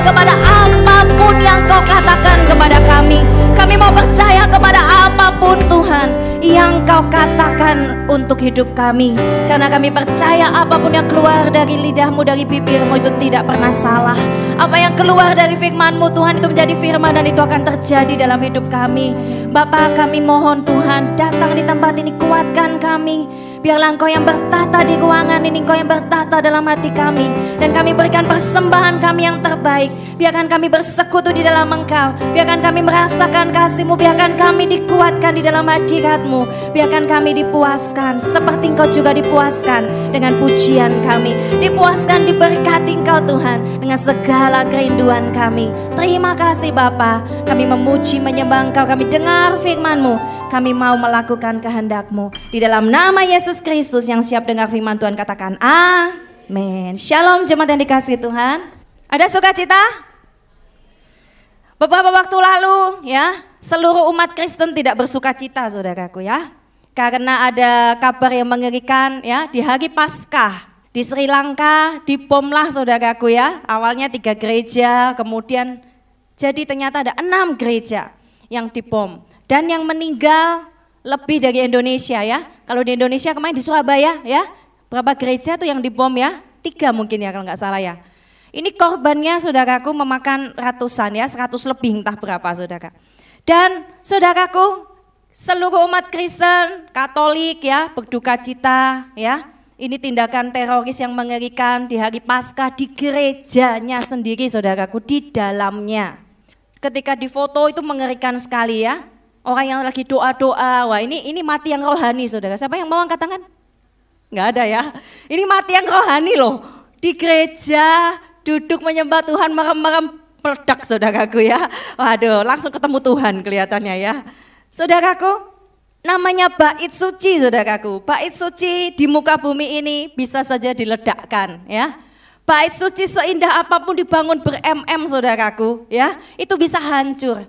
kepada apapun yang kau katakan kepada kami. Kami mau percaya kepada apapun Tuhan yang kau katakan untuk hidup kami. Karena kami percaya apapun yang keluar dari lidahmu, dari bibirmu itu tidak pernah salah. Apa yang keluar dari firman-Mu Tuhan itu menjadi firman dan itu akan terjadi dalam hidup kami. Bapa, kami mohon Tuhan datang di tempat ini, kuatkan kami. Biarlah Engkau yang bertata di ruangan ini, Engkau yang bertata dalam hati kami. Dan kami berikan persembahan kami yang terbaik. Biarkan kami bersekutu di dalam Engkau. Biarkan kami merasakan kasih-Mu. Biarkan kami dikuatkan di dalam hadirat-Mu. Biarkan kami dipuaskan seperti Engkau juga dipuaskan dengan pujian kami. Dipuaskan, diberkati Engkau Tuhan dengan segala kerinduan kami. Terima kasih Bapa. Kami memuji, menyembah Engkau. Kami dengar firman-Mu. Kami mau melakukan kehendak-Mu. Di dalam nama Yesus Kristus yang siap dengar firman Tuhan katakan amin. Shalom jemaat yang dikasihi Tuhan. Ada sukacita? Beberapa waktu lalu ya, seluruh umat Kristen tidak bersukacita saudaraku ya. Karena ada kabar yang mengerikan ya, di hari Paskah di Sri Lanka dibomlah saudaraku ya. Awalnya 3 gereja, kemudian jadi ternyata ada 6 gereja yang dibom. Dan yang meninggal lebih dari Indonesia ya. Kalau di Indonesia kemarin di Surabaya ya, berapa gereja tuh yang dibom ya? 3 mungkin ya kalau nggak salah ya. Ini korbannya saudaraku memakan ratusan ya, 100 lebih entah berapa saudara. Dan saudaraku, seluruh umat Kristen, Katolik ya, berduka cita ya. Ini tindakan teroris yang mengerikan di hari Paskah di gerejanya sendiri saudaraku, di dalamnya. Ketika difoto itu mengerikan sekali ya. Orang yang lagi doa-doa, wah ini mati yang rohani saudara. Siapa yang mau angkat tangan? Nggak ada ya. Ini mati yang rohani loh. Di gereja, duduk menyembah Tuhan, merem-merem meledak saudaraku ya. Waduh, langsung ketemu Tuhan kelihatannya ya. Saudaraku, namanya bait suci saudaraku. Bait suci di muka bumi ini bisa saja diledakkan ya. Bait suci seindah apapun dibangun ber-mm saudaraku ya, itu bisa hancur.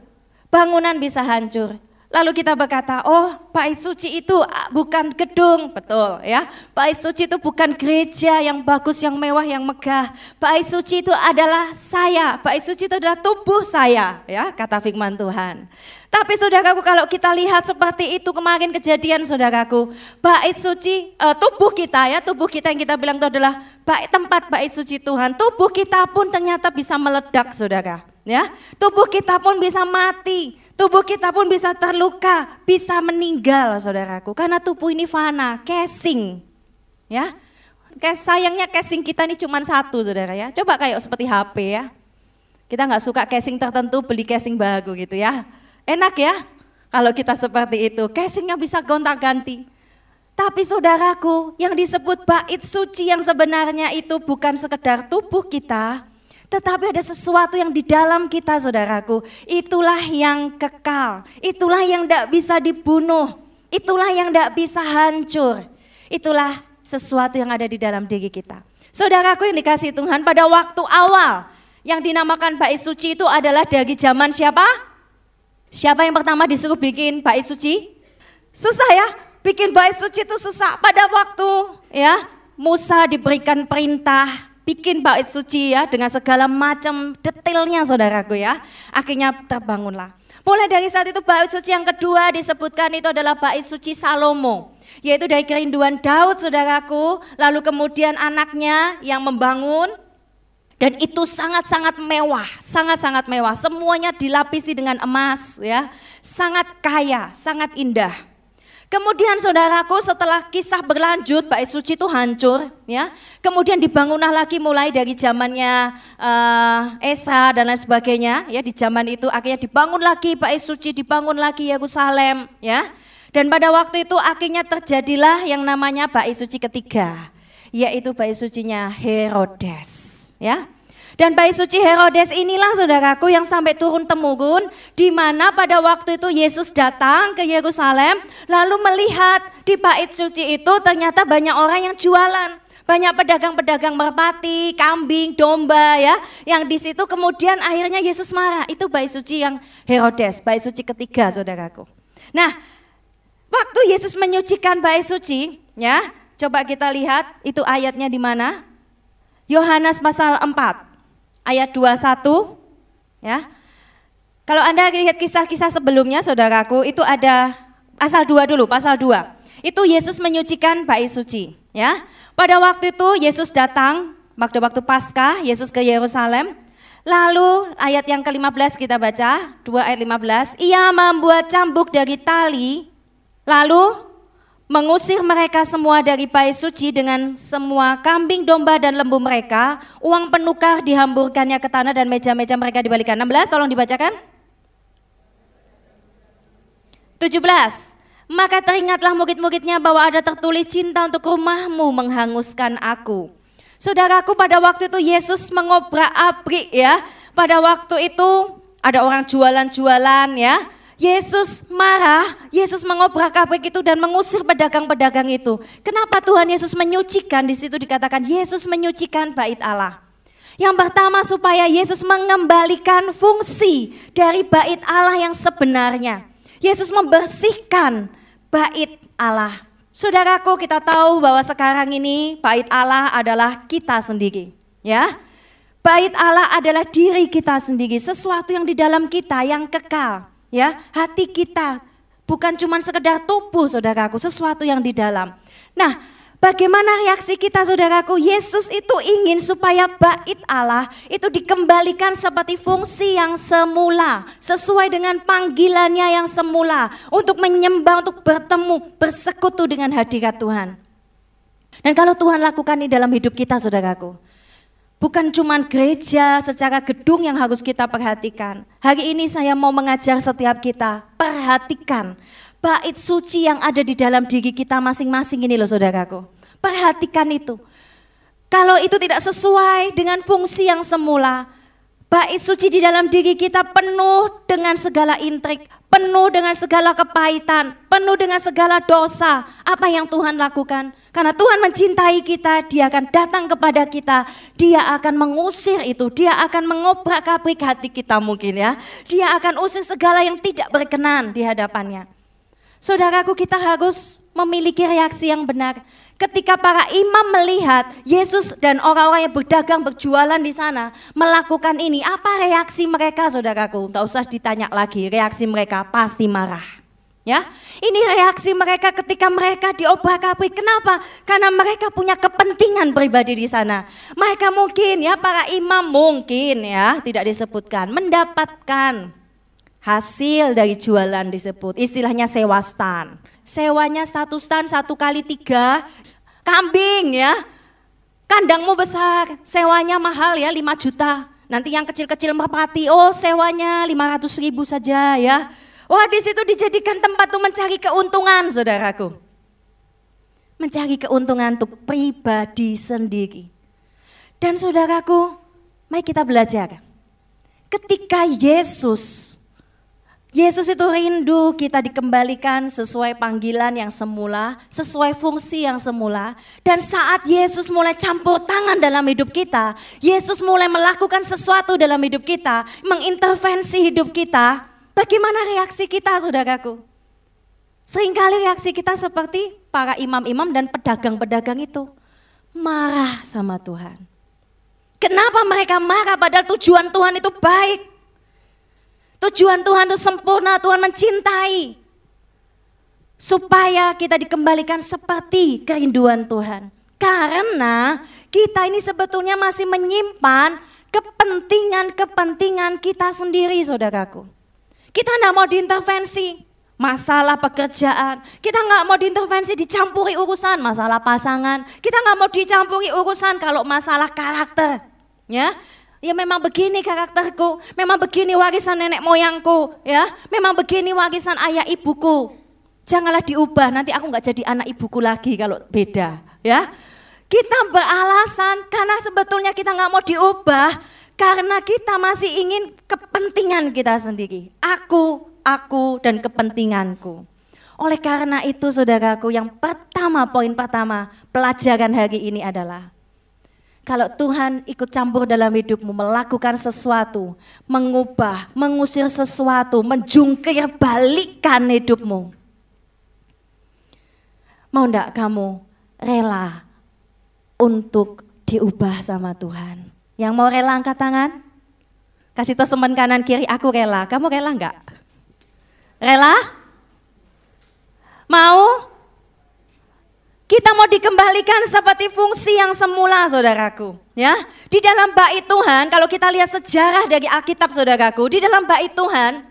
Bangunan bisa hancur. Lalu kita berkata, oh bait suci itu bukan gedung, betul ya. Bait suci itu bukan gereja yang bagus, yang mewah, yang megah. Bait suci itu adalah saya, bait suci itu adalah tubuh saya ya, kata firman Tuhan. Tapi saudaraku kalau kita lihat seperti itu kemarin kejadian saudaraku, bait suci tubuh kita ya, tubuh kita yang kita bilang itu adalah tempat bait suci Tuhan. Tubuh kita pun ternyata bisa meledak saudara. Ya, tubuh kita pun bisa mati, tubuh kita pun bisa terluka, bisa meninggal saudaraku. Karena tubuh ini fana, casing. Ya, sayangnya casing kita ini cuma satu saudara ya. Coba kayak seperti HP ya. Kita nggak suka casing tertentu, beli casing baru gitu ya. Enak ya, kalau kita seperti itu, casingnya bisa gonta-ganti. Tapi saudaraku, yang disebut bait suci yang sebenarnya itu bukan sekedar tubuh kita, tetapi ada sesuatu yang di dalam kita saudaraku, itulah yang kekal, itulah yang tidak bisa dibunuh, itulah yang tidak bisa hancur, itulah sesuatu yang ada di dalam diri kita. Saudaraku yang dikasihi Tuhan, pada waktu awal yang dinamakan bait suci itu adalah dari zaman siapa? Siapa yang pertama disuruh bikin bait suci? Susah ya, bikin bait suci itu susah. Pada waktu ya Musa diberikan perintah bikin bait suci ya dengan segala macam detailnya saudaraku ya. Akhirnya terbangunlah. Mulai dari saat itu bait suci yang kedua disebutkan itu adalah bait suci Salomo. Yaitu dari kerinduan Daud saudaraku. Lalu kemudian anaknya yang membangun. Dan itu sangat-sangat mewah, sangat-sangat mewah. Semuanya dilapisi dengan emas ya. Sangat kaya, sangat indah. Kemudian saudaraku setelah kisah berlanjut bait suci itu hancur ya. Kemudian dibangunlah lagi mulai dari zamannya Esra dan lain sebagainya ya. Di zaman itu akhirnya dibangun lagi bait suci, dibangun lagi Yerusalem ya. Dan pada waktu itu akhirnya terjadilah yang namanya bait suci ketiga, yaitu bait sucinya Herodes ya. Dan bait suci Herodes inilah saudaraku yang sampai turun temurun, di mana pada waktu itu Yesus datang ke Yerusalem lalu melihat di bait suci itu ternyata banyak orang yang jualan. Banyak pedagang-pedagang merpati, kambing, domba ya. Yang di situ kemudian akhirnya Yesus marah. Itu bait suci yang Herodes, bait suci ketiga saudaraku. Nah, waktu Yesus menyucikan bait suci ya, coba kita lihat itu ayatnya di mana? Yohanes pasal 4. ayat 21 ya. Kalau Anda lihat kisah-kisah sebelumnya saudaraku, itu ada pasal 2 dulu, pasal 2. Itu Yesus menyucikan bait suci ya. Pada waktu itu Yesus datang, waktu Paskah, Yesus ke Yerusalem. Lalu ayat yang ke-15 kita baca, 2 ayat 15. Ia membuat cambuk dari tali, lalu mengusir mereka semua dari bait suci dengan semua kambing, domba dan lembu mereka. Uang penukar dihamburkannya ke tanah dan meja-meja mereka dibalikan. 16, tolong dibacakan. 17. Maka teringatlah murid-muridnya bahwa ada tertulis cinta untuk rumahmu menghanguskan aku. Saudaraku, pada waktu itu Yesus mengobrak-abrik ya. Pada waktu itu ada orang jualan-jualan ya. Yesus marah, Yesus mengobrak-abrik itu dan mengusir pedagang-pedagang itu. Kenapa Tuhan Yesus menyucikan? Di situ dikatakan Yesus menyucikan bait Allah. Yang pertama supaya Yesus mengembalikan fungsi dari bait Allah yang sebenarnya. Yesus membersihkan bait Allah. Saudaraku, kita tahu bahwa sekarang ini bait Allah adalah kita sendiri, ya. Bait Allah adalah diri kita sendiri, sesuatu yang di dalam kita yang kekal, ya. Hati kita bukan cuma sekedar tubuh, saudaraku, sesuatu yang di dalam. Nah, bagaimana reaksi kita, saudaraku? Yesus itu ingin supaya bait Allah itu dikembalikan seperti fungsi yang semula, sesuai dengan panggilannya yang semula, untuk menyembah, untuk bertemu, bersekutu dengan hadirat Tuhan. Dan kalau Tuhan lakukan ini dalam hidup kita, saudaraku, bukan cuma gereja secara gedung yang harus kita perhatikan. Hari ini saya mau mengajar setiap kita, perhatikan bait suci yang ada di dalam diri kita masing-masing ini loh, saudaraku. Perhatikan itu. Kalau itu tidak sesuai dengan fungsi yang semula, bait suci di dalam diri kita penuh dengan segala intrik, penuh dengan segala kepahitan, penuh dengan segala dosa. Apa yang Tuhan lakukan? Karena Tuhan mencintai kita, Dia akan datang kepada kita, Dia akan mengusir itu, Dia akan mengobrak-abrik hati kita mungkin ya. Dia akan usir segala yang tidak berkenan di hadapannya. Saudaraku, kita harus memiliki reaksi yang benar. Ketika para imam melihat Yesus dan orang-orang yang berdagang berjualan di sana melakukan ini, apa reaksi mereka, saudaraku? Enggak usah ditanya lagi, reaksi mereka pasti marah. Ya, ini reaksi mereka ketika mereka diobrak-abrik. Kenapa? Karena mereka punya kepentingan pribadi di sana. Mereka mungkin ya, para imam mungkin ya, tidak disebutkan, mendapatkan hasil dari jualan disebut, istilahnya sewa stan. Sewanya 1 stan 1 kali 3 kambing ya. Kandangmu besar, sewanya mahal ya 5 juta. Nanti yang kecil-kecil merpati, oh sewanya 500.000 saja ya. Wah, di situ dijadikan tempat untuk mencari keuntungan, saudaraku. Mencari keuntungan untuk pribadi sendiri. Dan saudaraku, mari kita belajar. Ketika Yesus itu rindu kita dikembalikan sesuai panggilan yang semula, sesuai fungsi yang semula. Dan saat Yesus mulai campur tangan dalam hidup kita, Yesus mulai melakukan sesuatu dalam hidup kita, mengintervensi hidup kita, bagaimana reaksi kita, saudaraku? Seringkali reaksi kita seperti para imam-imam dan pedagang-pedagang itu, marah sama Tuhan. Kenapa mereka marah padahal tujuan Tuhan itu baik? Tujuan Tuhan itu sempurna, Tuhan mencintai. Supaya kita dikembalikan seperti kerinduan Tuhan. Karena kita ini sebetulnya masih menyimpan kepentingan-kepentingan kita sendiri, saudaraku. Kita enggak mau diintervensi masalah pekerjaan. Kita enggak mau diintervensi dicampuri urusan masalah pasangan. Kita enggak mau dicampuri urusan kalau masalah karakter. Ya memang begini karakterku, memang begini warisan nenek moyangku, ya memang begini warisan ayah ibuku. Janganlah diubah, nanti aku nggak jadi anak ibuku lagi kalau beda, ya. Kita beralasan karena sebetulnya kita nggak mau diubah, karena kita masih ingin kepentingan kita sendiri. Aku dan kepentinganku. Oleh karena itu, saudaraku, yang pertama, poin pertama pelajaran hari ini adalah kalau Tuhan ikut campur dalam hidupmu, melakukan sesuatu, mengubah, mengusir sesuatu, menjungkir balikkan hidupmu. Mau enggak kamu rela untuk diubah sama Tuhan? Yang mau rela angkat tangan? Kasih tahu teman kanan kiri, aku rela. Kamu rela enggak? Rela? Mau? Kita mau dikembalikan seperti fungsi yang semula, saudaraku. Ya, di dalam bait Tuhan, kalau kita lihat sejarah dari Alkitab, saudaraku, di dalam bait Tuhan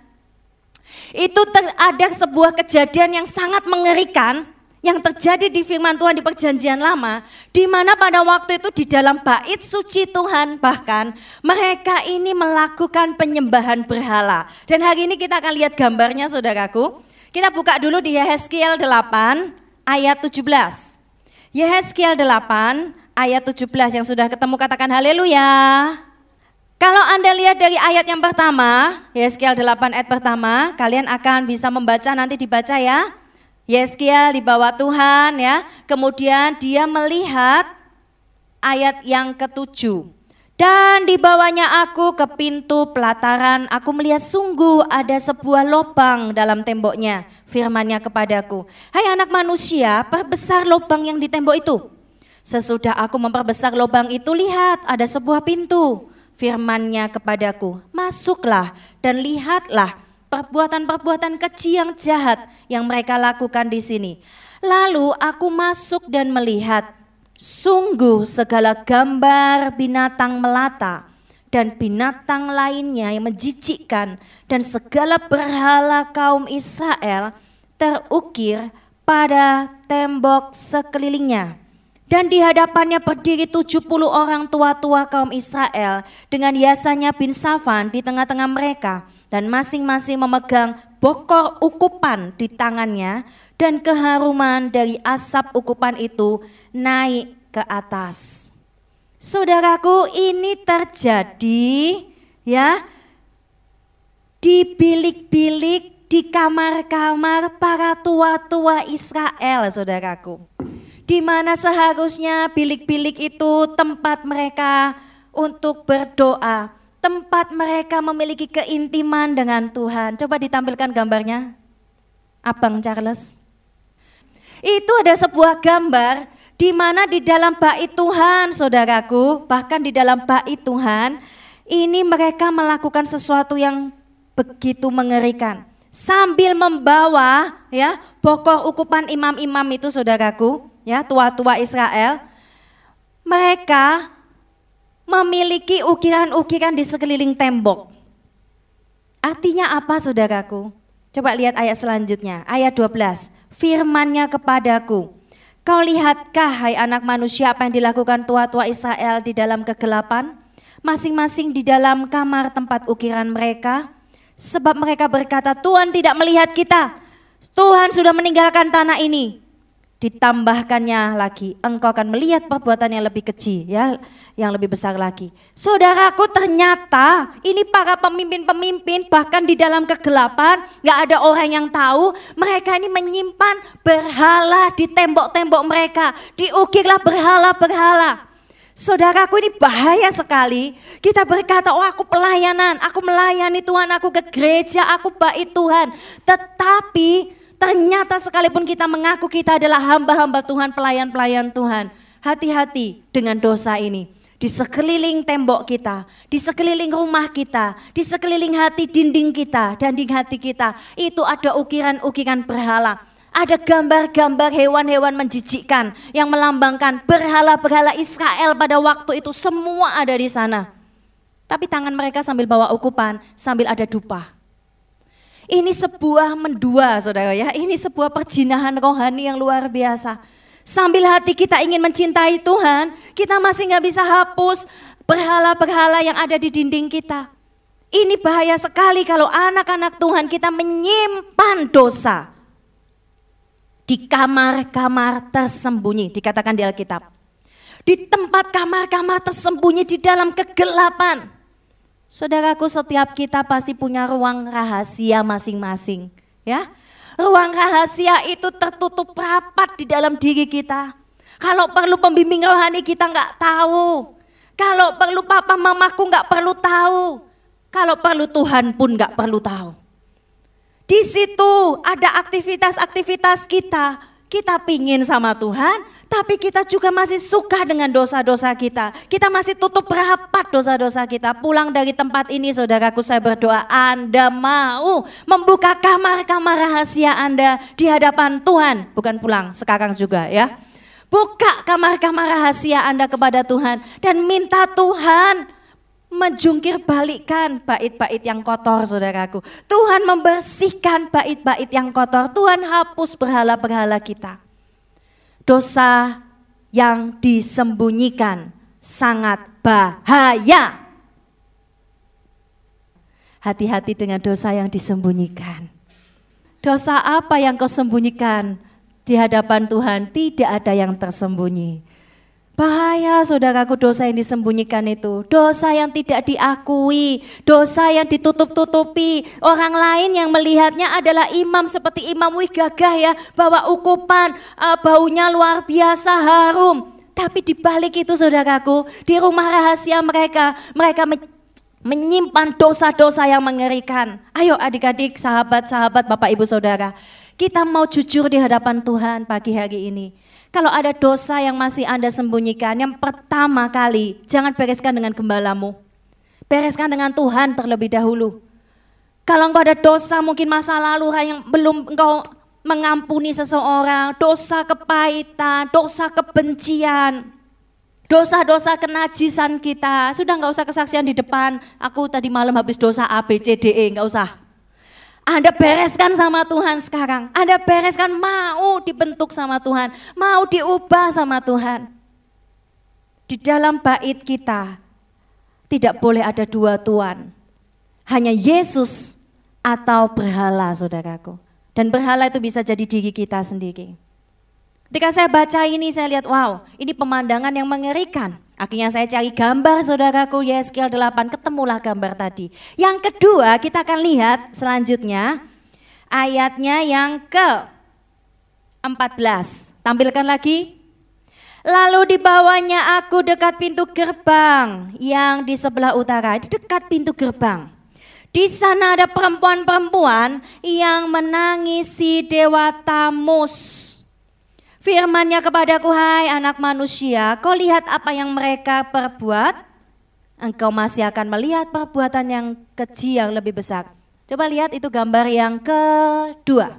itu ada sebuah kejadian yang sangat mengerikan yang terjadi di firman Tuhan di Perjanjian Lama, di mana pada waktu itu di dalam bait suci Tuhan bahkan mereka ini melakukan penyembahan berhala. Dan hari ini kita akan lihat gambarnya, saudaraku. Kita buka dulu di Yehezkiel 8 ayat 17. Yehezkiel 8 ayat 17, yang sudah ketemu katakan haleluya. Kalau Anda lihat dari ayat yang pertama, Yehezkiel 8 ayat pertama, kalian akan bisa membaca, nanti dibaca ya. Yehezkiel dibawa Tuhan ya, kemudian dia melihat ayat yang ke-7. Dan dibawanya aku ke pintu pelataran, aku melihat sungguh ada sebuah lubang dalam temboknya. Firman-Nya kepadaku, hai anak manusia, perbesar lubang yang di tembok itu. Sesudah aku memperbesar lubang itu, lihat ada sebuah pintu. Firman-Nya kepadaku, masuklah dan lihatlah perbuatan-perbuatan keji yang jahat yang mereka lakukan di sini. Lalu aku masuk dan melihat, sungguh segala gambar binatang melata dan binatang lainnya yang menjijikkan dan segala berhala kaum Israel terukir pada tembok sekelilingnya. Dan di hadapannya berdiri 70 orang tua-tua kaum Israel dengan Yasanya bin Safan di tengah-tengah mereka. Dan masing-masing memegang bokor ukupan di tangannya, dan keharuman dari asap ukupan itu naik ke atas. Saudaraku, ini terjadi ya di bilik-bilik, di kamar-kamar para tua-tua Israel, saudaraku. Di mana seharusnya bilik-bilik itu tempat mereka untuk berdoa, tempat mereka memiliki keintiman dengan Tuhan. Coba ditampilkan gambarnya, Abang Charles. Itu ada sebuah gambar di mana di dalam bait Tuhan, saudaraku, bahkan di dalam bait Tuhan, ini mereka melakukan sesuatu yang begitu mengerikan. Sambil membawa ya bokor ukupan imam-imam itu, saudaraku, ya tua-tua Israel, mereka memiliki ukiran-ukiran di sekeliling tembok. Artinya apa, saudaraku? Coba lihat ayat selanjutnya, ayat 12. Firman-Nya kepadaku, kau lihatkah hai anak manusia apa yang dilakukan tua-tua Israel di dalam kegelapan? Masing-masing di dalam kamar tempat ukiran mereka. Sebab mereka berkata, Tuhan tidak melihat kita, Tuhan sudah meninggalkan tanah ini. Ditambahkannya lagi, engkau akan melihat perbuatan yang lebih keji, ya, yang lebih besar lagi. Saudaraku, ternyata ini para pemimpin-pemimpin bahkan di dalam kegelapan, gak ada orang yang tahu, mereka ini menyimpan berhala di tembok-tembok mereka, diukirlah berhala-berhala. Saudaraku, ini bahaya sekali. Kita berkata, oh aku pelayanan, aku melayani Tuhan, aku ke gereja, aku bait Tuhan. Tetapi ternyata sekalipun kita mengaku kita adalah hamba-hamba Tuhan, pelayan-pelayan Tuhan, hati-hati dengan dosa ini. Di sekeliling tembok kita, di sekeliling rumah kita, di sekeliling hati dinding kita dan di hati kita, itu ada ukiran-ukiran berhala. Ada gambar-gambar hewan-hewan menjijikkan yang melambangkan berhala-berhala Israel pada waktu itu, semua ada di sana. Tapi tangan mereka sambil bawa ukupan, sambil ada dupa. Ini sebuah mendua, saudara ya, ini sebuah perjinahan rohani yang luar biasa. Sambil hati kita ingin mencintai Tuhan, kita masih gak bisa hapus berhala-berhala yang ada di dinding kita. Ini bahaya sekali kalau anak-anak Tuhan kita menyimpan dosa di kamar-kamar tersembunyi, dikatakan di Alkitab. Di tempat kamar-kamar tersembunyi di dalam kegelapan. Saudaraku, setiap kita pasti punya ruang rahasia masing-masing, ya. Ruang rahasia itu tertutup rapat di dalam diri kita. Kalau perlu pembimbing rohani kita nggak tahu. Kalau perlu papa mamaku nggak perlu tahu. Kalau perlu Tuhan pun nggak perlu tahu. Di situ ada aktivitas-aktivitas kita kita pingin sama Tuhan, tapi kita juga masih suka dengan dosa-dosa kita. Kita masih tutup rapat dosa-dosa kita. Pulang dari tempat ini saudaraku, saya berdoa Anda mau membuka kamar-kamar rahasia Anda di hadapan Tuhan. Bukan pulang, sekarang juga ya. Buka kamar-kamar rahasia Anda kepada Tuhan dan minta Tuhan menjungkir balikkan bait-bait yang kotor saudaraku. Tuhan membersihkan bait-bait yang kotor. Tuhan hapus berhala-berhala kita. Dosa yang disembunyikan sangat bahaya. Hati-hati dengan dosa yang disembunyikan. Dosa apa yang kau sembunyikan di hadapan Tuhan? Tidak ada yang tersembunyi. Bahaya saudaraku dosa yang disembunyikan itu, dosa yang tidak diakui, dosa yang ditutup-tutupi. Orang lain yang melihatnya adalah imam seperti imam, wih gagah ya, bawa ukupan, baunya luar biasa harum. Tapi di balik itu saudaraku, di rumah rahasia mereka menyimpan dosa-dosa yang mengerikan. Ayo adik-adik, sahabat-sahabat, Bapak Ibu Saudara, kita mau jujur di hadapan Tuhan pagi hari ini. Kalau ada dosa yang masih Anda sembunyikan, yang pertama kali jangan bereskan dengan gembalamu. Bereskan dengan Tuhan terlebih dahulu. Kalau engkau ada dosa mungkin masa lalu yang belum engkau mengampuni seseorang, dosa kepahitan, dosa kebencian, dosa-dosa kenajisan kita, sudah enggak usah kesaksian di depan, aku tadi malam habis dosa A, B, C, D, E, enggak usah. Anda bereskan sama Tuhan sekarang. Anda bereskan, mau dibentuk sama Tuhan, mau diubah sama Tuhan. Di dalam bait kita tidak boleh ada dua tuan. Hanya Yesus atau berhala saudaraku. Dan berhala itu bisa jadi diri kita sendiri. Ketika saya baca ini saya lihat wow, ini pemandangan yang mengerikan. Akhirnya saya cari gambar saudaraku, Yeskiel 8, ketemulah gambar tadi. Yang kedua kita akan lihat selanjutnya ayatnya yang ke-14. Tampilkan lagi. Lalu dibawanya aku dekat pintu gerbang yang di sebelah utara, di dekat pintu gerbang. Di sana ada perempuan-perempuan yang menangisi dewa Tamus. Firman-Nya kepadaku, hai anak manusia, kau lihat apa yang mereka perbuat? Engkau masih akan melihat perbuatan yang keji yang lebih besar. Coba lihat itu gambar yang kedua.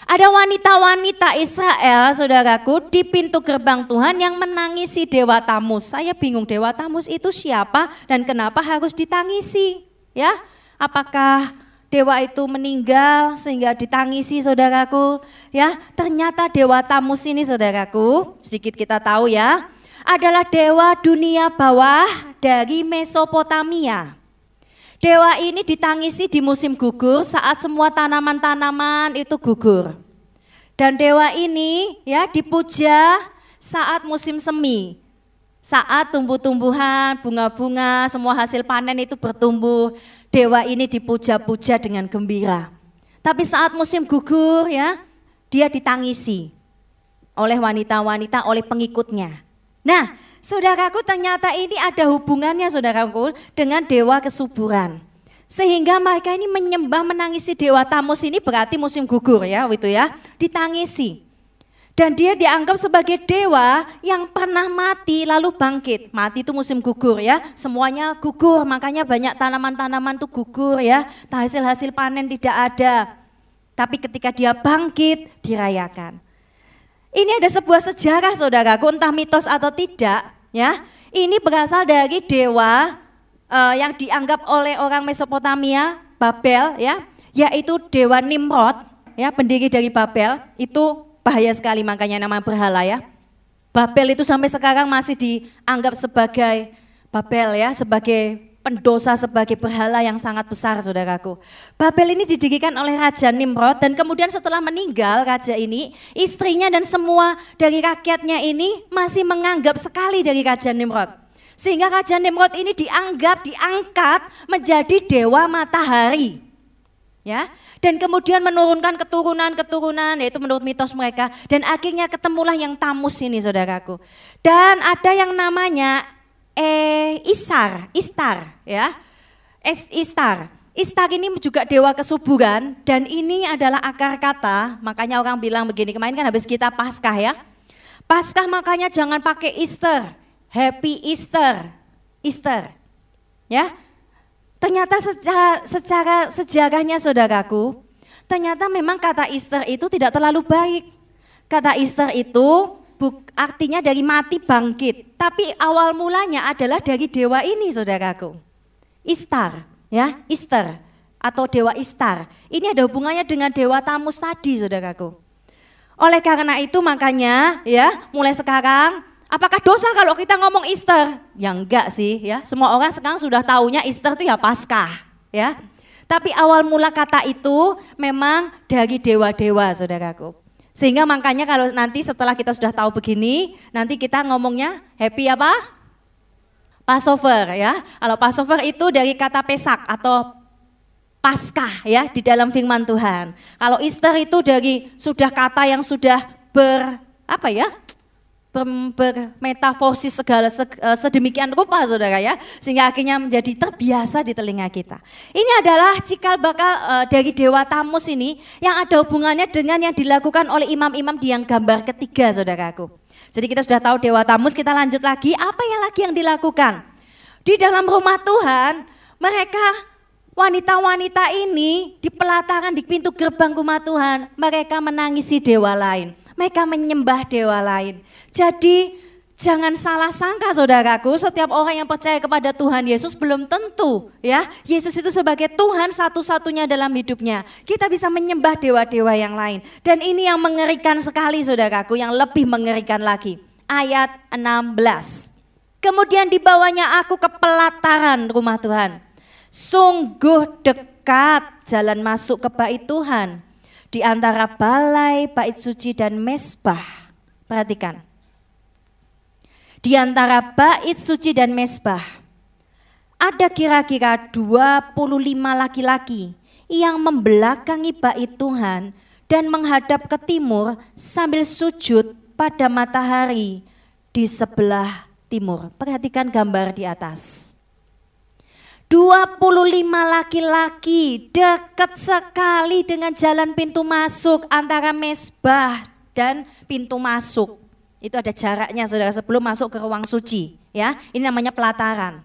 Ada wanita-wanita Israel, saudaraku, di pintu gerbang Tuhan yang menangisi dewa Tamus. Saya bingung, dewa Tamus itu siapa dan kenapa harus ditangisi? Ya, apakah dewa itu meninggal sehingga ditangisi saudaraku? Ya, ternyata dewa Tamus ini saudaraku, sedikit kita tahu ya, adalah dewa dunia bawah dari Mesopotamia. Dewa ini ditangisi di musim gugur saat semua tanaman-tanaman itu gugur. Dan dewa ini ya dipuja saat musim semi. Saat tumbuh-tumbuhan, bunga-bunga, semua hasil panen itu bertumbuh, dewa ini dipuja-puja dengan gembira. Tapi saat musim gugur ya, dia ditangisi oleh wanita-wanita, oleh pengikutnya. Nah, saudaraku, ternyata ini ada hubungannya saudaraku dengan dewa kesuburan. Sehingga mereka ini menyembah, menangisi dewa Tamus ini berarti musim gugur ya, gitu ya, ditangisi. Dan dia dianggap sebagai dewa yang pernah mati lalu bangkit. Mati itu musim gugur ya, semuanya gugur, makanya banyak tanaman-tanaman itu gugur ya, hasil-hasil panen tidak ada. Tapi ketika dia bangkit, dirayakan. Ini ada sebuah sejarah saudaraku, entah mitos atau tidak ya. Ini berasal dari dewa yang dianggap oleh orang Mesopotamia, Babel ya, yaitu dewa Nimrod ya, pendiri dari Babel. Itu bahaya sekali, makanya nama berhala ya. Babel itu sampai sekarang masih dianggap sebagai Babel ya, sebagai pendosa, sebagai berhala yang sangat besar saudaraku. Babel ini didirikan oleh Raja Nimrod dan kemudian setelah meninggal raja ini, istrinya dan semua dari rakyatnya ini masih menganggap sekali dari Raja Nimrod. Sehingga Raja Nimrod ini diangkat menjadi dewa matahari. Ya, dan kemudian menurunkan keturunan, yaitu menurut mitos mereka, dan akhirnya ketemulah yang Tamus ini saudaraku. Dan ada yang namanya Istar ya, Istar. Ishtar ini juga dewa kesuburan dan ini adalah akar kata, makanya orang bilang begini, kemarin kan habis kita Paskah ya. Paskah makanya jangan pakai Easter, Happy Easter, Easter. Ya. Ternyata secara sejarahnya saudaraku, ternyata memang kata Easter itu tidak terlalu baik. Kata Easter itu artinya dari mati bangkit, tapi awal mulanya adalah dari dewa ini saudaraku. Ishtar. Ya, Easter atau dewa Ishtar. Ini ada hubungannya dengan dewa Tamus tadi, saudaraku. Oleh karena itu makanya ya, mulai sekarang apakah dosa kalau kita ngomong Easter? Ya enggak sih, ya. Semua orang sekarang sudah tahunya Easter itu ya Paskah, ya. Tapi awal mula kata itu memang dari dewa-dewa, saudaraku. Sehingga makanya kalau nanti setelah kita sudah tahu begini, nanti kita ngomongnya happy apa? Passover ya. Kalau Passover itu dari kata Pesak atau Paskah ya di dalam firman Tuhan. Kalau Easter itu dari sudah kata yang sudah bermetaforsis segala sedemikian rupa saudara ya. Sehingga akhirnya menjadi terbiasa di telinga kita. Ini adalah cikal bakal dari dewa Tamus ini yang ada hubungannya dengan yang dilakukan oleh imam-imam di yang gambar ketiga saudaraku. Jadi kita sudah tahu dewa Tamus, kita lanjut lagi, apa yang dilakukan? Di dalam rumah Tuhan, mereka wanita-wanita ini di pelataran di pintu gerbang rumah Tuhan, mereka menangisi dewa lain. Mereka menyembah dewa lain. Jadi jangan salah sangka saudaraku, setiap orang yang percaya kepada Tuhan Yesus belum tentu ya. Yesus itu sebagai Tuhan satu-satunya dalam hidupnya. Kita bisa menyembah dewa-dewa yang lain. Dan ini yang mengerikan sekali saudaraku, yang lebih mengerikan lagi. Ayat 16. Kemudian dibawanya aku ke pelataran rumah Tuhan. Sungguh dekat jalan masuk ke bait Tuhan. Di antara balai, bait suci dan mezbah. Perhatikan. Di antara bait suci dan mezbah, ada kira-kira 25 laki-laki yang membelakangi bait Tuhan dan menghadap ke timur sambil sujud pada matahari di sebelah timur. Perhatikan gambar di atas. 25 laki-laki dekat sekali dengan jalan pintu masuk antara mezbah dan pintu masuk. Itu ada jaraknya saudara sebelum masuk ke ruang suci ya. Ini namanya pelataran.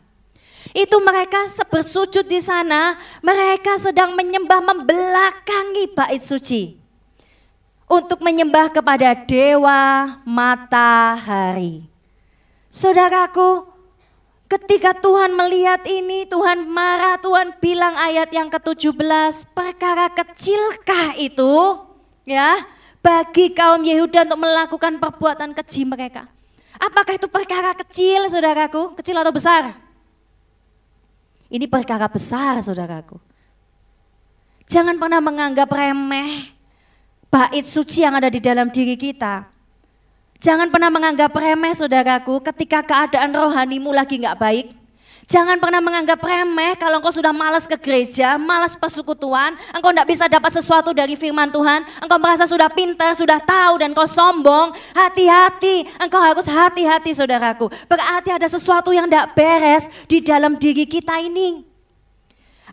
Itu mereka bersujud di sana, mereka sedang menyembah membelakangi bait suci. Untuk menyembah kepada dewa matahari. Saudaraku, ketika Tuhan melihat ini, Tuhan marah, Tuhan bilang ayat yang ke-17, perkara kecilkah itu ya? Bagi kaum Yehuda untuk melakukan perbuatan keji mereka. Apakah itu perkara kecil saudaraku? Kecil atau besar? Ini perkara besar saudaraku. Jangan pernah menganggap remeh bait suci yang ada di dalam diri kita. Jangan pernah menganggap remeh saudaraku ketika keadaan rohanimu lagi gak baik. Jangan pernah menganggap remeh kalau engkau sudah malas ke gereja, malas persekutuan, engkau tidak bisa dapat sesuatu dari firman Tuhan, engkau merasa sudah pintar, sudah tahu dan engkau sombong. Hati-hati, engkau harus hati-hati saudaraku. Berarti ada sesuatu yang tidak beres di dalam diri kita ini.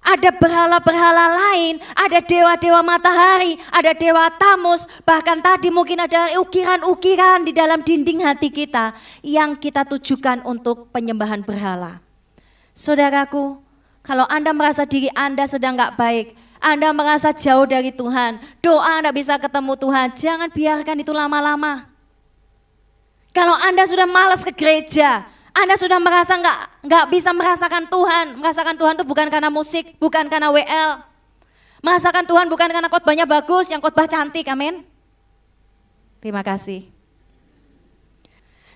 Ada berhala-berhala lain, ada dewa-dewa matahari, ada dewa Tamus, bahkan tadi mungkin ada ukiran-ukiran di dalam dinding hati kita yang kita tujukan untuk penyembahan berhala. Saudaraku, kalau Anda merasa diri Anda sedang gak baik, Anda merasa jauh dari Tuhan, doa Anda bisa ketemu Tuhan, jangan biarkan itu lama-lama. Kalau Anda sudah malas ke gereja, Anda sudah merasa nggak bisa merasakan Tuhan itu bukan karena musik, bukan karena WL. Merasakan Tuhan bukan karena khotbahnya bagus, yang khotbah cantik, amin. Terima kasih.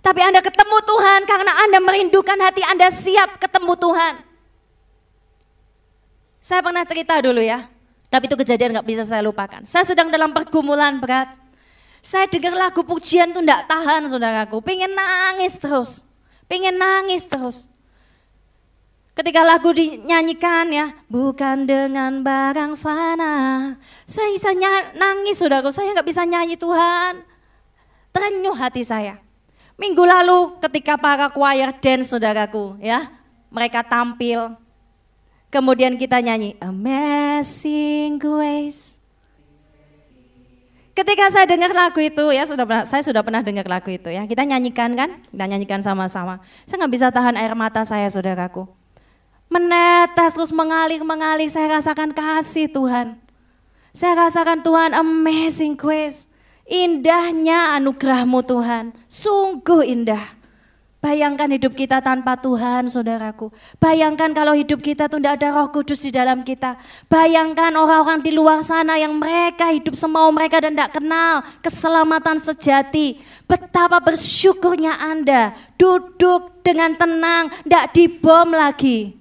Tapi Anda ketemu Tuhan karena Anda merindukan hati Anda siap ketemu Tuhan. Saya pernah cerita dulu ya, tapi itu kejadian gak bisa saya lupakan. Saya sedang dalam pergumulan berat. Saya dengar lagu pujian tuh gak tahan saudaraku, pengen nangis terus. Ketika lagu dinyanyikan ya, bukan dengan barang fana. Saya bisa nangis saudaraku, saya gak bisa nyanyi Tuhan. Terenyuh hati saya. Minggu lalu ketika para choir dance saudaraku ya, mereka tampil Kemudian kita nyanyi Amazing Grace. Ketika saya dengar lagu itu ya, saya sudah pernah dengar lagu itu ya. Kita nyanyikan kan? Kita nyanyikan sama-sama. Saya nggak bisa tahan air mata saya, saudaraku. Menetes terus mengalir, saya rasakan kasih Tuhan. Saya rasakan Tuhan, amazing grace. Indahnya anugerah-Mu Tuhan, sungguh indah. Bayangkan hidup kita tanpa Tuhan, saudaraku. Bayangkan kalau hidup kita tuh tidak ada Roh Kudus di dalam kita. Bayangkan orang-orang di luar sana yang mereka hidup semau mereka dan tidak kenal keselamatan sejati. Betapa bersyukurnya Anda duduk dengan tenang, tidak dibom lagi.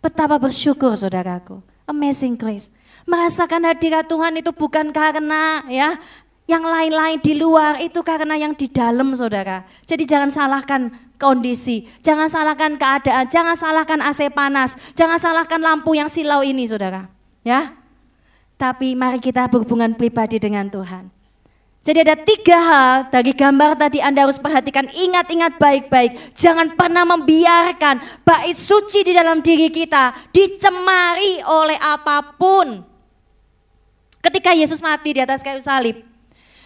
Betapa bersyukur, saudaraku. Amazing grace. Merasakan hadirat Tuhan itu bukan karena ya yang lain-lain di luar, itu karena yang di dalam, saudara. Jadi jangan salahkan kondisi, jangan salahkan keadaan, jangan salahkan AC panas, jangan salahkan lampu yang silau ini, saudara. Ya, tapi mari kita berhubungan pribadi dengan Tuhan. Jadi ada 3 hal dari gambar tadi Anda harus perhatikan, ingat-ingat baik-baik. Jangan pernah membiarkan bait suci di dalam diri kita dicemari oleh apapun. Ketika Yesus mati di atas kayu salib,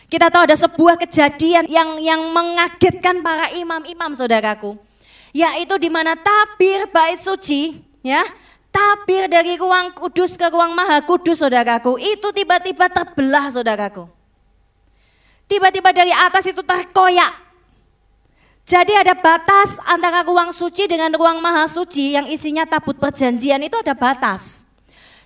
kita tahu ada sebuah kejadian yang mengagetkan para imam-imam, saudaraku. Yaitu di mana tabir bait suci, ya, tabir dari ruang kudus ke ruang maha kudus, saudaraku, itu tiba-tiba terbelah, saudaraku. Tiba-tiba dari atas itu terkoyak. Jadi ada batas antara ruang suci dengan ruang maha suci yang isinya tabut perjanjian, itu ada batas.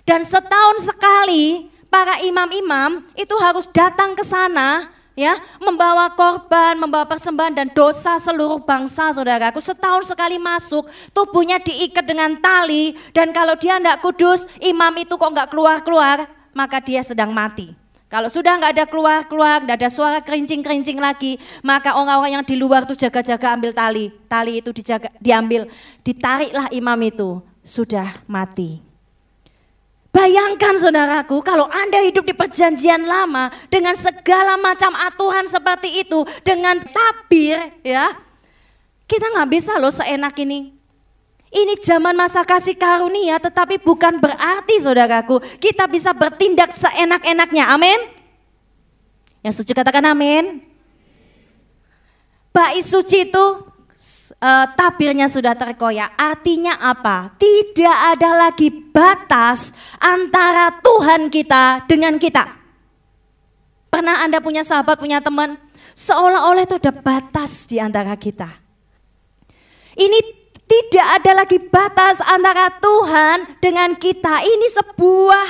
Dan setahun sekali para imam-imam itu harus datang ke sana ya, membawa korban, membawa persembahan dan dosa seluruh bangsa, saudaraku. Setahun sekali masuk, tubuhnya diikat dengan tali, dan kalau dia tidak kudus, imam itu kok nggak keluar-keluar, maka dia sedang mati. Kalau sudah nggak ada keluar-keluar, nggak ada suara kerincing-kerincing lagi, maka orang-orang yang di luar tuh jaga-jaga ambil tali itu diambil, ditariklah imam itu, sudah mati. Bayangkan, saudaraku, kalau Anda hidup di perjanjian lama dengan segala macam aturan seperti itu, dengan tabir ya, kita nggak bisa loh seenak ini. Ini zaman masa kasih karunia, tetapi bukan berarti, saudaraku, kita bisa bertindak seenak-enaknya, amin? Yang setuju katakan amin. Bait suci itu tabirnya sudah terkoyak, artinya apa? Tidak ada lagi batas antara Tuhan kita dengan kita. Pernah Anda punya sahabat, punya teman, seolah-olah itu ada batas di antara kita. Ini tidak ada lagi batas antara Tuhan dengan kita. Ini sebuah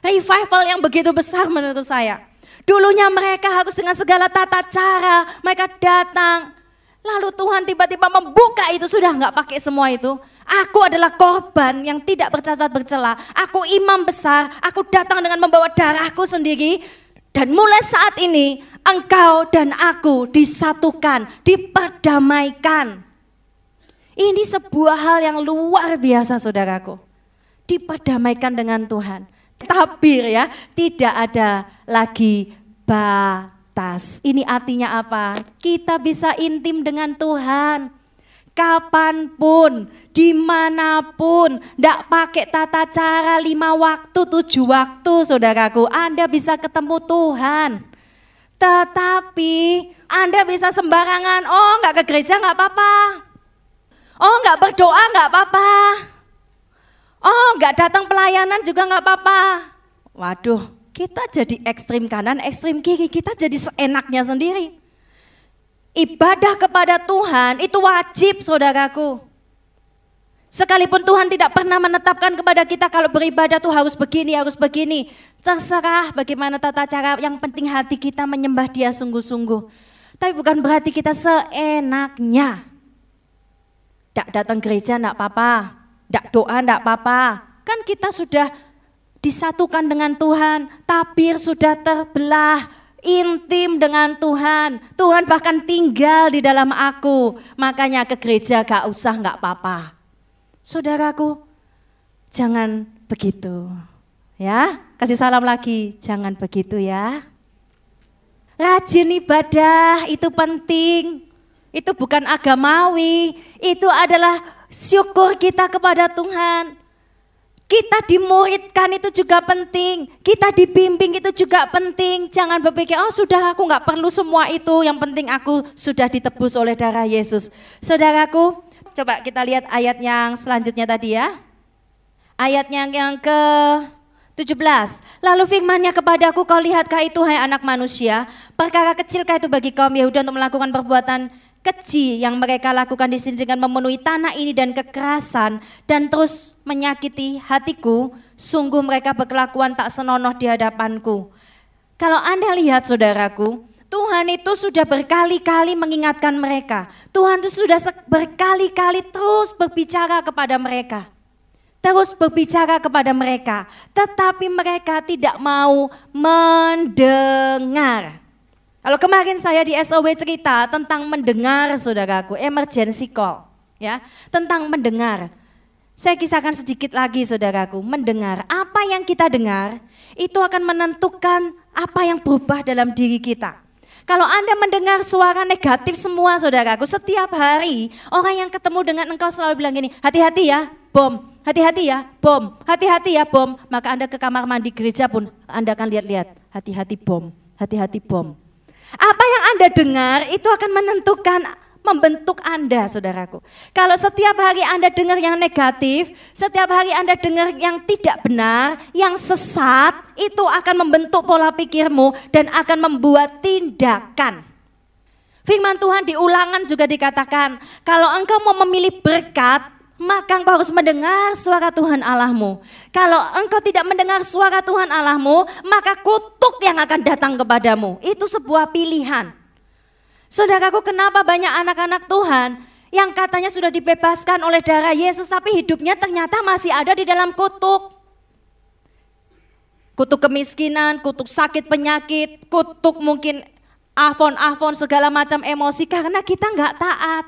revival yang begitu besar menurut saya. Dulunya mereka harus dengan segala tata cara, mereka datang. Lalu Tuhan tiba-tiba membuka itu, sudah nggak pakai semua itu. Aku adalah korban yang tidak bercacat bercela. Aku imam besar, aku datang dengan membawa darahku sendiri. Dan mulai saat ini engkau dan aku disatukan, diperdamaikan. Ini sebuah hal yang luar biasa, saudaraku. Diperdamaikan dengan Tuhan. Tabir ya, tidak ada lagi batas. Ini artinya apa? Kita bisa intim dengan Tuhan kapanpun, dimanapun, tidak pakai tata cara 5 waktu, 7 waktu, saudaraku. Anda bisa ketemu Tuhan. Tetapi Anda bisa sembarangan, oh nggak ke gereja nggak apa-apa, oh nggak berdoa nggak apa-apa, oh nggak datang pelayanan juga nggak apa-apa. Waduh, kita jadi ekstrim kanan, ekstrim kiri, kita jadi seenaknya sendiri. Ibadah kepada Tuhan itu wajib, saudaraku. Sekalipun Tuhan tidak pernah menetapkan kepada kita kalau beribadah tuh harus begini, harus begini. Terserah bagaimana tata cara, yang penting hati kita menyembah Dia sungguh-sungguh. Tapi bukan berarti kita seenaknya. Tidak datang gereja tidak apa-apa, tidak doa tidak apa-apa. Kan kita sudah disatukan dengan Tuhan, tabir sudah terbelah, intim dengan Tuhan. Tuhan bahkan tinggal di dalam aku, makanya ke gereja gak usah, gak apa-apa. Saudaraku, jangan begitu ya. Kasih salam lagi, jangan begitu ya. Rajin ibadah itu penting. Itu bukan agamawi, itu adalah syukur kita kepada Tuhan. Kita dimuridkan itu juga penting, kita dibimbing itu juga penting. Jangan berpikir, oh sudah aku gak perlu semua itu, yang penting aku sudah ditebus oleh darah Yesus. Saudaraku, coba kita lihat ayat yang selanjutnya tadi ya. Ayat yang ke-17. Lalu firman-Nya kepadaku, kau lihatkah itu hai anak manusia, perkara kecilkah itu bagi kaum Yehuda untuk melakukan perbuatan keji yang mereka lakukan di sini dengan memenuhi tanah ini dan kekerasan dan terus menyakiti hatiku, sungguh mereka berkelakuan tak senonoh di hadapanku. Kalau Anda lihat saudaraku, Tuhan itu sudah berkali-kali mengingatkan mereka. Tuhan itu sudah berkali-kali terus berbicara kepada mereka. Terus berbicara kepada mereka, tetapi mereka tidak mau mendengar. Kalau kemarin saya di SOW cerita tentang mendengar saudaraku, emergency call, ya, tentang mendengar. Saya kisahkan sedikit lagi saudaraku, mendengar. Apa yang kita dengar itu akan menentukan apa yang berubah dalam diri kita. Kalau Anda mendengar suara negatif semua saudaraku, setiap hari orang yang ketemu dengan engkau selalu bilang gini, hati-hati ya, bom, hati-hati ya, bom, hati-hati ya, bom. Maka Anda ke kamar mandi gereja pun Anda akan lihat-lihat, hati-hati bom, hati-hati bom. Apa yang Anda dengar itu akan menentukan, membentuk Anda saudaraku. Kalau setiap hari Anda dengar yang negatif, setiap hari Anda dengar yang tidak benar, yang sesat, itu akan membentuk pola pikirmu dan akan membuat tindakan. Firman Tuhan di Ulangan juga dikatakan, kalau engkau mau memilih berkat, maka engkau harus mendengar suara Tuhan Allahmu. Kalau engkau tidak mendengar suara Tuhan Allahmu, maka kutuk yang akan datang kepadamu. Itu sebuah pilihan. Saudaraku, kenapa banyak anak-anak Tuhan yang katanya sudah dibebaskan oleh darah Yesus, tapi hidupnya ternyata masih ada di dalam kutuk. Kutuk kemiskinan, kutuk sakit penyakit, kutuk mungkin afon-afon segala macam emosi karena kita nggak taat.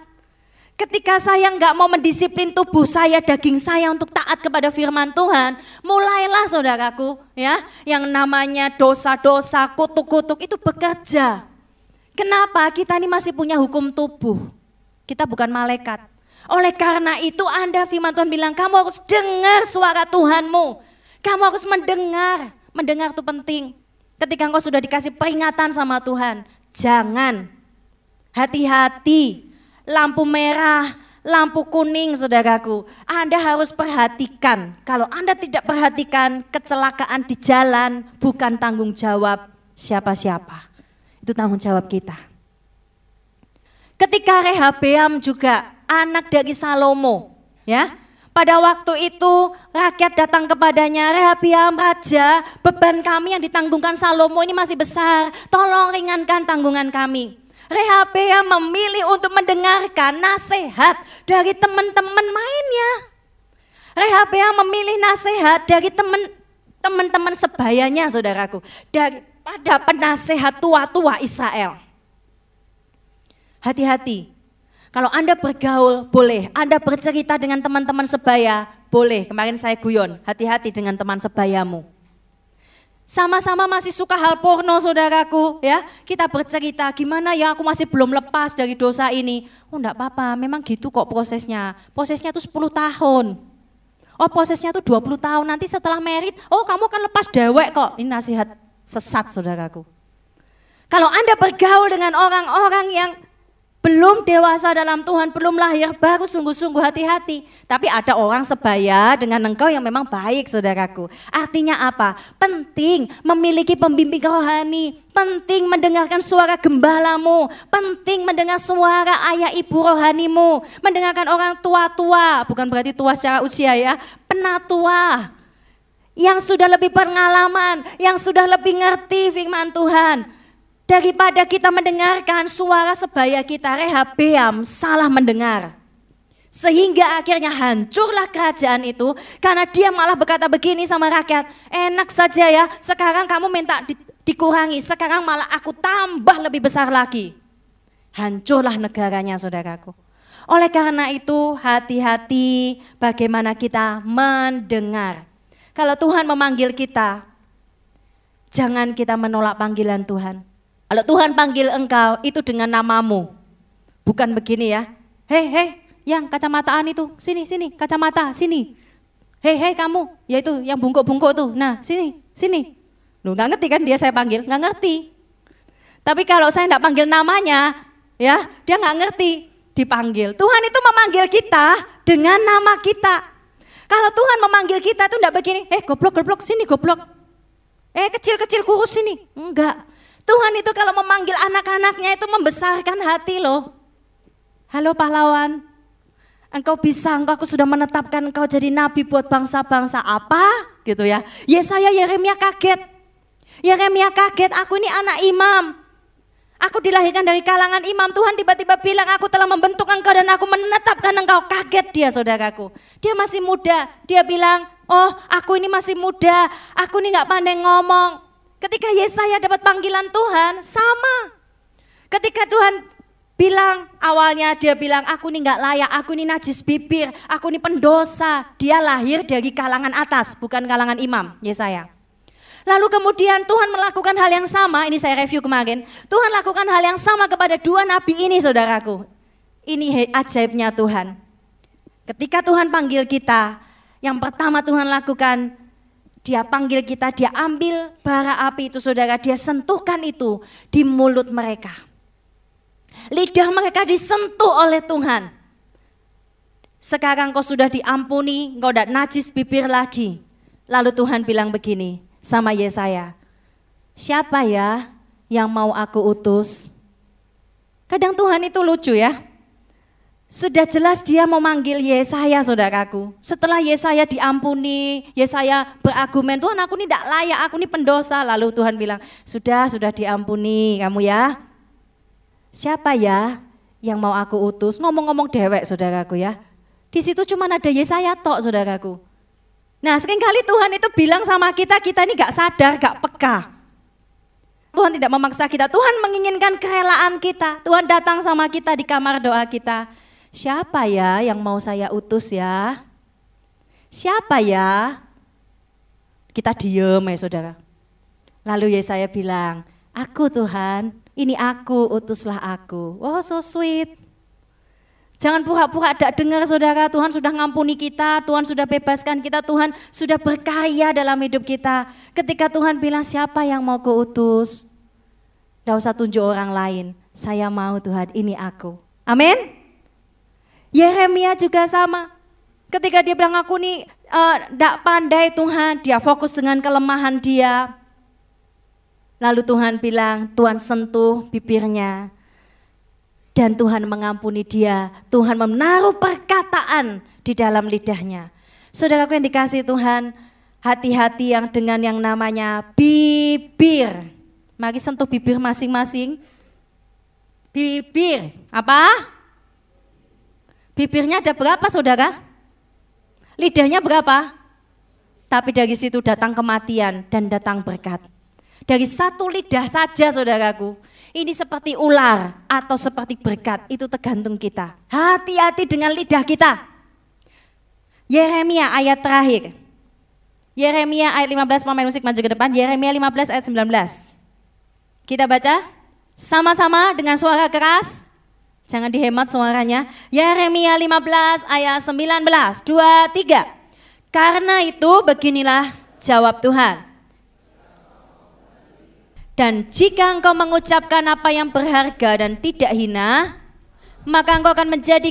Ketika saya nggak mau mendisiplin tubuh saya, daging saya untuk taat kepada firman Tuhan, mulailah saudaraku ya, yang namanya dosa-dosa, kutuk-kutuk itu bekerja. Kenapa? Kita ini masih punya hukum tubuh, kita bukan malaikat. Oleh karena itu Anda, firman Tuhan bilang kamu harus dengar suara Tuhanmu, kamu harus mendengar, mendengar itu penting. Ketika engkau sudah dikasih peringatan sama Tuhan, jangan, hati-hati. Lampu merah, lampu kuning saudaraku, Anda harus perhatikan. Kalau Anda tidak perhatikan, kecelakaan di jalan bukan tanggung jawab siapa-siapa. Itu tanggung jawab kita. Ketika Rehabeam juga anak dari Salomo, ya. Pada waktu itu rakyat datang kepadanya, Rehabeam raja, beban kami yang ditanggungkan Salomo ini masih besar, tolong ringankan tanggungan kami. Rehabeam memilih untuk mendengarkan nasihat dari teman-teman mainnya. Rehabeam memilih nasihat dari teman-teman sebayanya saudaraku, daripada penasehat tua-tua Israel. Hati-hati, kalau Anda bergaul boleh, Anda bercerita dengan teman-teman sebaya boleh. Kemarin saya guyon, hati-hati dengan teman sebayamu. Sama-sama masih suka hal porno saudaraku ya, kita bercerita gimana ya aku masih belum lepas dari dosa ini. Oh enggak apa-apa, memang gitu kok prosesnya itu 10 tahun. Oh prosesnya itu 20 tahun, nanti setelah merit, oh kamu akan lepas dewek kok. Ini nasihat sesat saudaraku. Kalau Anda bergaul dengan orang-orang yang belum dewasa dalam Tuhan, belum lahir baru, sungguh-sungguh hati-hati. Tapi ada orang sebaya dengan engkau yang memang baik saudaraku. Artinya apa? Penting memiliki pembimbing rohani, penting mendengarkan suara gembalamu, penting mendengar suara ayah ibu rohanimu, mendengarkan orang tua-tua, bukan berarti tua secara usia ya, penatua yang sudah lebih pengalaman, yang sudah lebih ngerti firman Tuhan. Daripada kita mendengarkan suara sebaya kita, Rehabeam salah mendengar. Sehingga akhirnya hancurlah kerajaan itu karena dia malah berkata begini sama rakyat, enak saja ya, sekarang kamu minta dikurangi, sekarang malah aku tambah lebih besar lagi. Hancurlah negaranya saudaraku. Oleh karena itu hati-hati bagaimana kita mendengar. Kalau Tuhan memanggil kita, jangan kita menolak panggilan Tuhan. Kalau Tuhan panggil engkau itu dengan namamu, bukan begini ya, hei yang kacamataan itu, sini kacamata, sini. hei kamu, yaitu yang bungkuk-bungkuk tuh, nah sini. Loh, nggak ngerti kan dia saya panggil, nggak ngerti. Tapi kalau saya nggak panggil namanya, ya dia nggak ngerti dipanggil. Tuhan itu memanggil kita dengan nama kita. Kalau Tuhan memanggil kita tuh nggak begini, goblok sini goblok, kecil kurus sini, enggak. Tuhan itu kalau memanggil anak-anaknya itu membesarkan hati loh. Halo pahlawan, engkau aku sudah menetapkan engkau jadi nabi buat bangsa-bangsa apa gitu ya. Yeremia kaget, aku ini anak imam. Aku dilahirkan dari kalangan imam, Tuhan tiba-tiba bilang aku telah membentuk engkau dan aku menetapkan engkau. Kaget dia saudaraku, dia masih muda, dia bilang oh aku ini masih muda, aku ini gak pandai ngomong. Ketika Yesaya dapat panggilan Tuhan sama. Ketika Tuhan bilang awalnya dia bilang aku ini gak layak, aku ini najis bibir, aku ini pendosa. Dia lahir dari kalangan atas bukan kalangan imam Yesaya. Lalu kemudian Tuhan melakukan hal yang sama, ini saya review kemarin. Tuhan lakukan hal yang sama kepada dua nabi ini saudaraku. Ini ajaibnya Tuhan. Ketika Tuhan panggil kita, yang pertama Tuhan lakukan, dia panggil kita, dia ambil bara api itu saudara, dia sentuhkan itu di mulut mereka. Lidah mereka disentuh oleh Tuhan. Sekarang kau sudah diampuni, kau tidak najis bibir lagi. Lalu Tuhan bilang begini sama Yesaya, siapa ya yang mau aku utus? Kadang Tuhan itu lucu ya. Sudah jelas dia mau manggil Yesaya saudaraku. Setelah Yesaya diampuni, Yesaya berargumen, Tuhan aku ini tidak layak, aku ini pendosa. Lalu Tuhan bilang, sudah diampuni kamu ya. Siapa ya yang mau aku utus? Ngomong-ngomong dewek saudaraku ya. Di situ cuma ada Yesaya tok saudaraku. Nah seringkali Tuhan itu bilang sama kita ini gak sadar, gak peka. Tuhan tidak memaksa kita, Tuhan menginginkan kerelaan kita. Tuhan datang sama kita di kamar doa kita. Siapa ya yang mau saya utus ya? Siapa ya? Kita diem ya saudara. Lalu Yesaya bilang, aku Tuhan, ini aku, utuslah aku. Oh so sweet. Jangan pura-pura tidak dengar saudara, Tuhan sudah ngampuni kita, Tuhan sudah bebaskan kita, Tuhan sudah berkarya dalam hidup kita. Ketika Tuhan bilang siapa yang mau kuutus, tidak usah tunjuk orang lain, saya mau Tuhan, ini aku. Amin. Yeremia juga sama, ketika dia bilang aku nih tidak pandai Tuhan, dia fokus dengan kelemahan dia. Lalu Tuhan bilang, Tuhan sentuh bibirnya. Dan Tuhan mengampuni dia, Tuhan menaruh perkataan di dalam lidahnya. Saudaraku yang dikasihi Tuhan, hati-hati yang dengan yang namanya bibir. Mari sentuh bibir masing-masing. Bibir, apa? Bibirnya ada berapa saudara? Lidahnya berapa? Tapi dari situ datang kematian dan datang berkat. Dari satu lidah saja saudaraku. Ini seperti ular atau seperti berkat, itu tergantung kita. Hati-hati dengan lidah kita. Yeremia ayat terakhir. Yeremia ayat 15, pemain musik maju ke depan. Yeremia 15 ayat 19. Kita baca sama-sama dengan suara keras. Jangan dihemat suaranya. Yeremia 15 ayat 19, 2, 3. Karena itu beginilah jawab Tuhan. Dan jika engkau mengucapkan apa yang berharga dan tidak hina, maka engkau akan menjadi,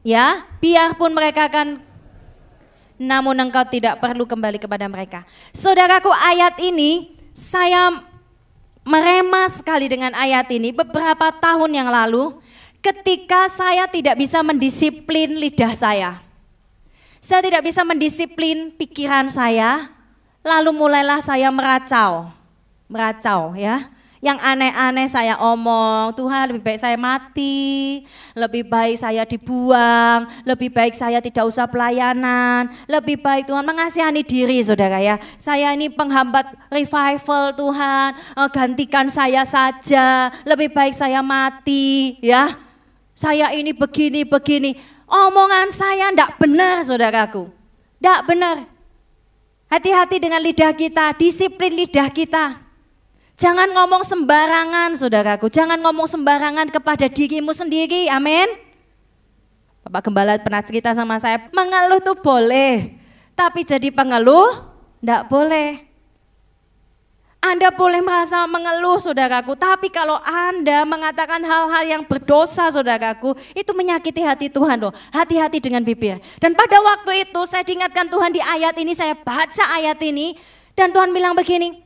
ya, biarpun mereka akan, namun engkau tidak perlu kembali kepada mereka. Saudaraku, ayat ini saya merema sekali dengan ayat ini beberapa tahun yang lalu ketika saya tidak bisa mendisiplin lidah saya. Saya tidak bisa mendisiplin pikiran saya, lalu mulailah saya meracau ya, yang aneh-aneh saya omong, Tuhan lebih baik saya mati, lebih baik saya dibuang, lebih baik saya tidak usah pelayanan, lebih baik Tuhan mengasihani diri saudara ya, saya ini penghambat revival Tuhan, gantikan saya saja, lebih baik saya mati ya, saya ini begini, omongan saya tidak benar saudaraku, tidak benar. Hati-hati dengan lidah kita, disiplin lidah kita. Jangan ngomong sembarangan saudaraku, jangan ngomong sembarangan kepada dirimu sendiri, amin. Bapak Gembala pernah cerita sama saya, mengeluh tuh boleh, tapi jadi pengeluh enggak boleh. Anda boleh merasa mengeluh saudaraku, tapi kalau Anda mengatakan hal-hal yang berdosa saudaraku, itu menyakiti hati Tuhan loh. Hati-hati dengan bibir. Dan pada waktu itu saya diingatkan Tuhan di ayat ini, saya baca ayat ini, dan Tuhan bilang begini,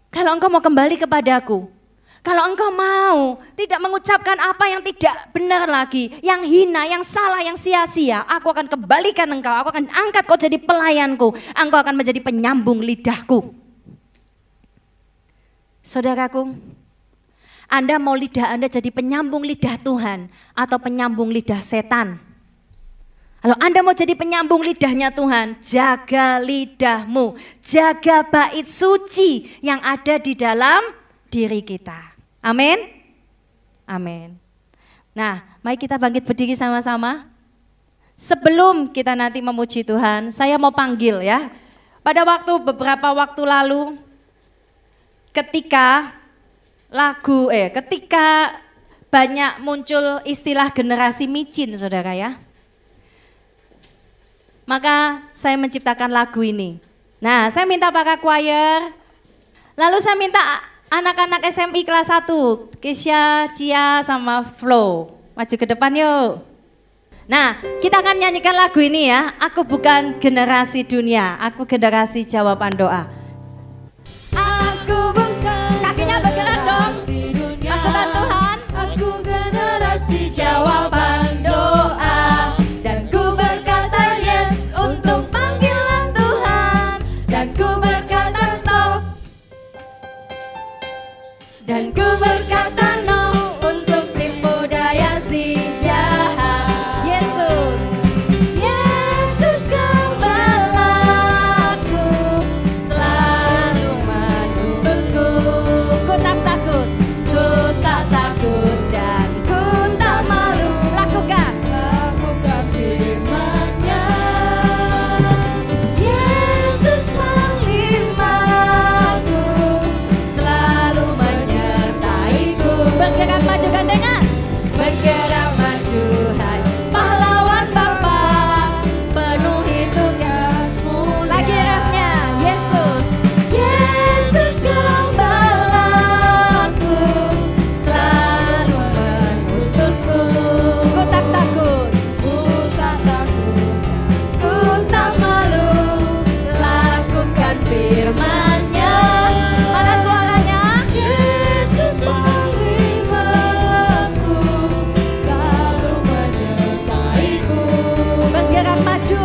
kalau engkau mau kembali kepadaku, kalau engkau mau tidak mengucapkan apa yang tidak benar lagi, yang hina, yang salah, yang sia-sia, aku akan kembalikan engkau, aku akan angkat kau jadi pelayanku, engkau akan menjadi penyambung lidahku. Saudaraku, Anda mau lidah Anda jadi penyambung lidah Tuhan atau penyambung lidah setan? Kalau Anda mau jadi penyambung lidahnya Tuhan, jaga lidahmu, jaga bait suci yang ada di dalam diri kita. Amin. Amin. Nah, mari kita bangkit berdiri sama-sama. Sebelum kita nanti memuji Tuhan, saya mau panggil ya. Pada beberapa waktu lalu, ketika banyak muncul istilah generasi micin, saudara ya. Maka saya menciptakan lagu ini. Nah, saya minta para choir, lalu saya minta anak-anak SMI kelas 1, Kesha, Cia, sama Flo, maju ke depan yuk. Nah, kita akan nyanyikan lagu ini ya. Aku bukan generasi dunia, aku generasi jawaban doa. Aku bukan kakinya bergerak dong. Pasukan Tuhan. Aku generasi jawaban doa. Dan ku berkata yes untuk panggilan Tuhan. Dan ku berkata stop. Dan ku berkata no untuk tipu daya si jahat. Yesus, Yesus kau berlaku selalu menuntutku. Ku tak takut dan ku tak malu. Lakukan firman-Nya. Yesus panglimaku selalu menyertaiku. Bergerak maju gandengan. Bergerak maju hai pahlawan Bapa, penuhi tugasmu. Lagi refnya. Yesus, Yesus kau berlaku selalu menuntutku. Ku tak takut, ku tak malu. Lakukan firman-Nya. Mana suaranya? Yesus panglimaku selalu menyertaiku. Bergerak maju.